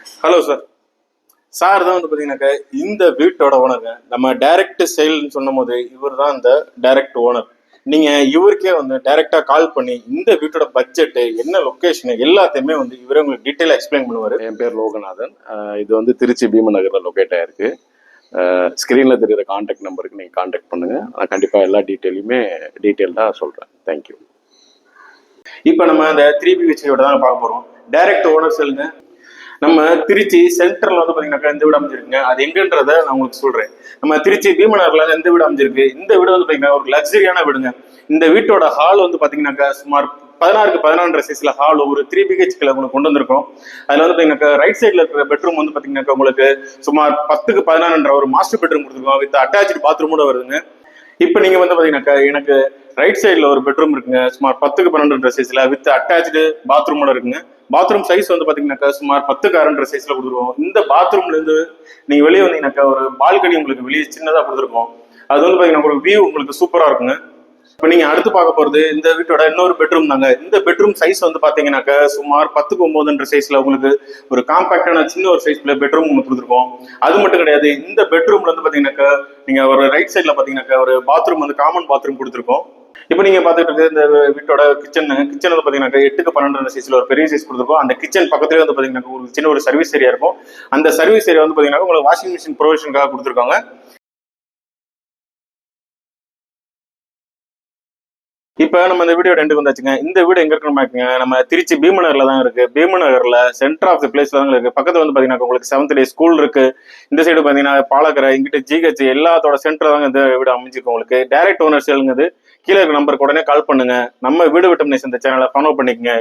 Hello sir. Sir தான் வந்து பார்த்தீங்கன்னாக்கா இந்த வீட்டோட ஓனருங்க. நம்ம டைரக்ட் சேல்னு சொன்னும் போது இவர் தான் இந்த டைரக்ட் ஓனர். நீங்கள் இவருக்கே வந்து டைரெக்டாக கால் பண்ணி இந்த வீட்டோட பட்ஜெட்டு என்ன லொக்கேஷனு எல்லாத்தையுமே வந்து இவரே உங்களுக்கு டீட்டெயிலாக எக்ஸ்பிளைன் பண்ணுவார். என் பேர் லோகநாதன். இது வந்து திருச்சி பீமநகரில் லொக்கேட் ஆகிருக்கு. ஸ்க்ரீனில் தெரிகிற கான்டாக்ட் நம்பருக்கு நீங்கள் கான்டாக்ட் பண்ணுங்கள். நான் கண்டிப்பாக எல்லா டீட்டெயில்டாக சொல்கிறேன். தேங்க்யூ. இப்போ நம்ம அந்த 3BHK வீட்டை தான் பார்க்க போகிறோம். டைரக்ட் ஓனர் செல்லுங்க. நம்ம திருச்சி சென்ட்ரல் வந்து பாத்தீங்கன்னாக்கா இந்த வீடு அமைஞ்சிருக்குங்க. அது எங்கன்றத நான் உங்களுக்கு சொல்றேன். நம்ம திருச்சி பீமநகர்ல இந்த வீடு அமைஞ்சிருக்கு. இந்த வீடு வந்து பாத்தீங்கன்னா ஒரு லக்ஸரியான வீடுங்க. இந்த வீட்டோட ஹால் வந்து பாத்தீங்கன்னாக்கா சுமார் 16x16 சைஸ்ல ஹால் ஒரு 3BHK உங்களுக்கு கொண்டு வந்திருக்கோம். அதுல வந்து பாத்தீங்கன்னா ரைட் சைட்ல இருக்கிற பெட்ரூம் வந்து பாத்தீங்கன்னாக்கா உங்களுக்கு சுமார் 10x16 ஒரு மாஸ்டர் பெட்ரூம் கொடுத்துருக்கோம். வித் அட்டாச்சு பாத்ரூமோட வருதுங்க. இப்போ நீங்க வந்து பாத்தீங்கன்னாக்கா எனக்கு ரைட் சைட்ல ஒரு பெட்ரூம் இருக்குங்க. சுமார் 10x12 சைஸ்ல வித் அட்டாச்சு பாத்ரூமோட இருக்குங்க. பாத்ரூம் சைஸ் வந்து பாத்தீங்கன்னாக்கா சுமார் 10x6 சைஸ்ல கொடுத்துருவோம். இந்த பாத்ரூம்ல இருந்து நீங்க வெளியே வந்தீங்கன்னாக்கா ஒரு பால்கனி உங்களுக்கு வெளியே சின்னதா கொடுத்துருக்கோம். அது வந்து பாத்தீங்கன்னா ஒரு வியூ உங்களுக்கு சூப்பரா இருக்குங்க. இப்போ நீங்க அடுத்து பார்க்க போறது இந்த வீட்டோட இன்னொரு பெட்ரூம் தாங்க. இந்த பெட்ரூம் சைஸ் வந்து பாத்தீங்கன்னாக்கா சுமார் 10x9 சைஸ்ல உங்களுக்கு ஒரு காம்பாக்டான சின்ன ஒரு சைஸ்ல பெட்ரூம் உங்களுக்கு கொடுத்துருக்கோம். அது மட்டும் கிடையாது, இந்த பெட்ரூம்ல வந்து பாத்தீங்கன்னாக்கா நீங்க ஒரு ரைட் சைட்ல பாத்தீங்கன்னாக்கா ஒரு பாத்ரூம் வந்து காமன் பாத்ரூம் கொடுத்துருக்கோம். இப்போ நீங்க பாத்துட்டு இருக்க இந்த வீட்டோட கிச்சன் வந்து பாத்தீங்கன்னா 8x12 சைஸ்ல ஒரு பெரிய சைஸ் கொடுத்துருக்கோம். அந்த கிச்சன் பக்கத்துலேயே வந்து பாத்தீங்கன்னா ஒரு சின்ன ஒரு சர்வீஸ் ஏரியா இருக்கும். அந்த சர்வீஸ் ஏரியா வந்து பாத்தீங்கன்னா உங்களுக்கு வாஷிங் மிஷின் ப்ரொவிஷனுக்காக கொடுத்துருக்காங்க. இப்போ நம்ம இந்த வீடியோ ரெண்டுக்கு வந்தாச்சுங்க. இந்த வீடு எங்க இருக்குன்னு நம்ம திருச்சி பீமநகர்ல தான் இருக்கு. பீமநகர்ல சென்டர் ஆஃப் தி பிளேஸ்ல தான் இருக்கு. பக்கத்துல வந்து பாத்தீங்கன்னா உங்களுக்கு 7th டே ஸ்கூல் இருக்கு. இந்த சைடு பாத்தீங்கன்னா பாலக்கரை, இங்கிட்ட ஜிஹெச் எல்லாத்தோட சென்டர் தாங்க இந்த வீடு அமைஞ்சிருக்கு. உங்களுக்கு டைரக்ட் ஓனர் சேலுங்குது. கீழே இருக்க நம்பருக்கு உடனே கால் பண்ணுங்க. நம்ம வீடு விட்டம் நேசன் இந்த சேனலை ஃபாலோ பண்ணிக்கங்க.